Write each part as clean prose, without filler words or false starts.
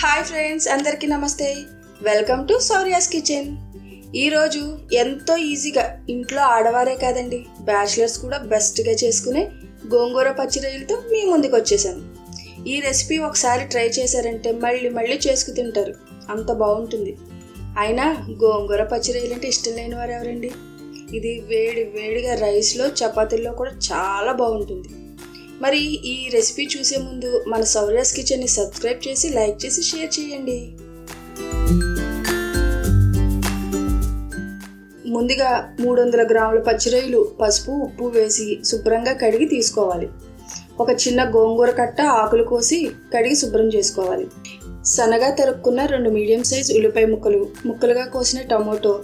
Hi friends, అందరికీ నమస్తే. Welcome to Shaurya's kitchen. ఈరోజు ఎంతో ఈజీగా ఇంట్లో ఆడవారే కాదండి, బ్యాచిలర్స్ కూడా బెస్ట్గా చేసుకునే గోంగూర పచ్చి రొయ్యలతో మీ ముందుకు వచ్చేసాను. ఈ రెసిపీ ఒకసారి ట్రై చేశారంటే మళ్ళీ మళ్ళీ చేసుకు తింటారు, అంత బాగుంటుంది. అయినా గోంగూర పచ్చి రొయ్యలు అంటే ఇష్టం లేని వారు ఎవరండి? ఇది వేడి వేడిగా రైస్లో చపాతీల్లో కూడా చాలా బాగుంటుంది. మరి ఈ రెసిపీ చూసే ముందు మన శౌర్యాస్ కిచెన్ని సబ్స్క్రైబ్ చేసి లైక్ చేసి షేర్ చేయండి. ముందుగా 300 గ్రాముల పచ్చిరొయ్యలు పసుపు ఉప్పు వేసి శుభ్రంగా కడిగి తీసుకోవాలి. ఒక చిన్న గోంగూర కట్ట ఆకులు కోసి కడిగి శుభ్రం చేసుకోవాలి. సన్నగా తరుక్కున్న 2 మీడియం సైజ్ ఉల్లిపాయ ముక్కలుగా కోసిన టమోటో,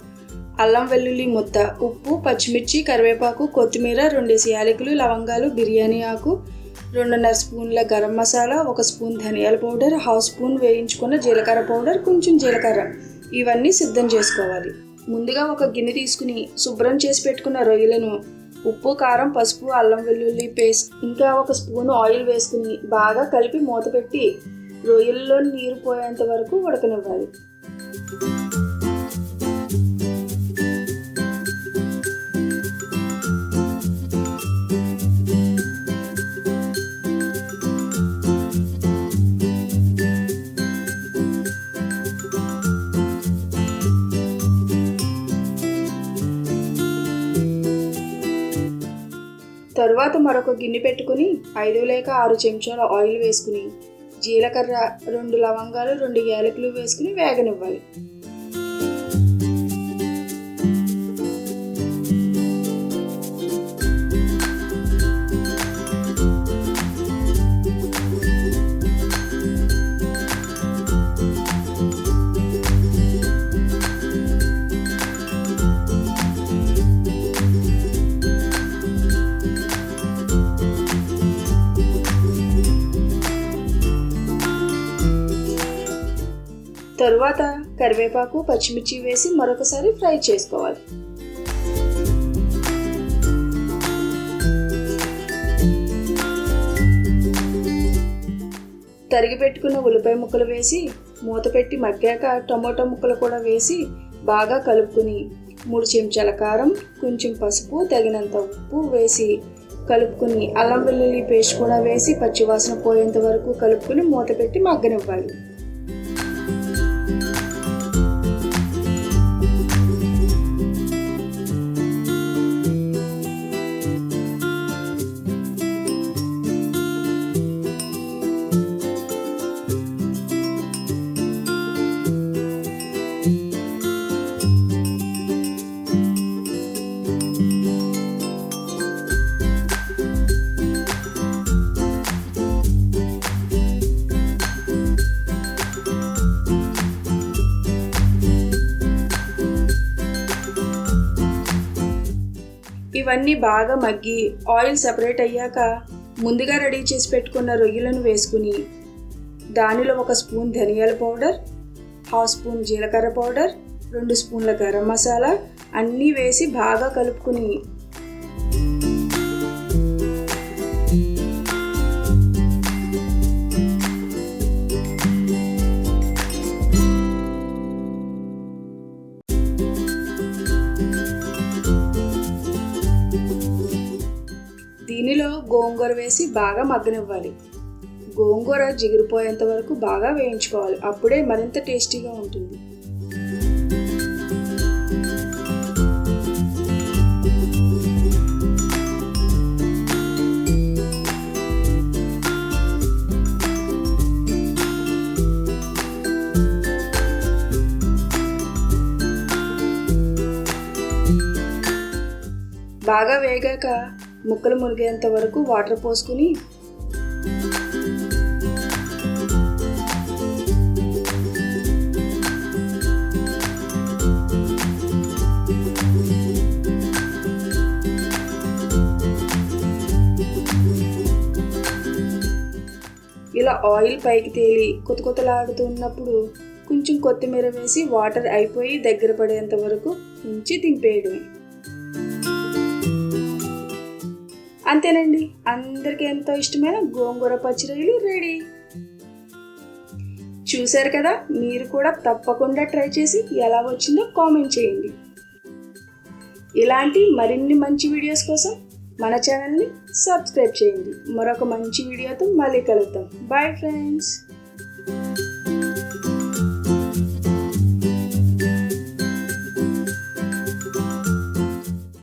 అల్లం వెల్లుల్లి ముద్ద, ఉప్పు, పచ్చిమిర్చి, కరివేపాకు, కొత్తిమీర, 2 యాలకులు, లవంగాలు, బిర్యానీ ఆకు, 2.5 స్పూన్ల గరం మసాలా, 1 స్పూన్ ధనియాల పౌడర్, 1/2 స్పూన్ వేయించుకున్న జీలకర్ర పౌడర్, కొంచెం జీలకర్ర, ఇవన్నీ సిద్ధం చేసుకోవాలి. ముందుగా ఒక గిన్నె తీసుకుని శుభ్రం చేసి పెట్టుకున్న రొయ్యలను ఉప్పు, కారం, పసుపు, అల్లం వెల్లుల్లి పేస్ట్, ఇంకా 1 స్పూన్ ఆయిల్ వేసుకుని బాగా కలిపి మూత పెట్టి రొయ్యల్లో నీరు పోయేంత వరకు ఉడకనివ్వాలి. తరువాత మరొక గిన్నె పెట్టుకుని 5 లేక 6 చెంచాల ఆయిల్ వేసుకుని జీలకర్ర, 2 లవంగాలు, 2 యాలకులు వేసుకుని వేగనివ్వాలి. తరువాత కరివేపాకు, పచ్చిమిర్చి వేసి మరొకసారి ఫ్రై చేసుకోవాలి. తరిగి పెట్టుకున్న ఉల్లిపాయ ముక్కలు వేసి మూత పెట్టి మగ్గాక టమోటా ముక్కలు కూడా వేసి బాగా కలుపుకుని 3 చెంచాల కారం, కొంచెం పసుపు, తగినంత ఉప్పు వేసి కలుపుకుని అల్లం వెల్లుల్లి పేస్ట్ కూడా వేసి పచ్చివాసన పోయేంత వరకు కలుపుకుని మూత పెట్టి మగ్గనివ్వాలి. ఇవన్నీ బాగా మగ్గి ఆయిల్ సెపరేట్ అయ్యాక ముందుగా రెడీ చేసి పెట్టుకున్న రొయ్యలను వేసుకుని దానిలో 1 స్పూన్ ధనియాల పౌడర్, 1/2 స్పూన్ జీలకర్ర పౌడర్, 2 స్పూన్ల గరం మసాలా అన్నీ వేసి బాగా కలుపుకుని దీనిలో గోంగూర వేసి బాగా మగ్గనివ్వాలి. గోంగూర జిగిరిపోయేంత వరకు బాగా వేయించుకోవాలి, అప్పుడే మరింత టేస్టీగా ఉంటుంది. బాగా వేగాక ముక్కలు మునిగేంత వరకు వాటర్ పోసుకుని ఇలా ఆయిల్ పైకి తేలి కొత్తలాడుతున్నప్పుడు కొంచెం కొత్తిమీర వేసి వాటర్ అయిపోయి దగ్గర పడేంత వరకు ఉంచి దింపేయడమే. అంతేనండి, అందరికీ ఎంతో ఇష్టమైన గోంగూర పచ్చి రొయ్యలు రెడీ. చూశారు కదా, మీరు కూడా తప్పకుండా ట్రై చేసి ఎలా వచ్చిందో కామెంట్ చేయండి. ఇలాంటి మరిన్ని మంచి వీడియోస్ కోసం మన ఛానల్ని సబ్స్క్రైబ్ చేయండి. మరొక మంచి వీడియోతో మళ్ళీ కలుద్దాం. Bye friends.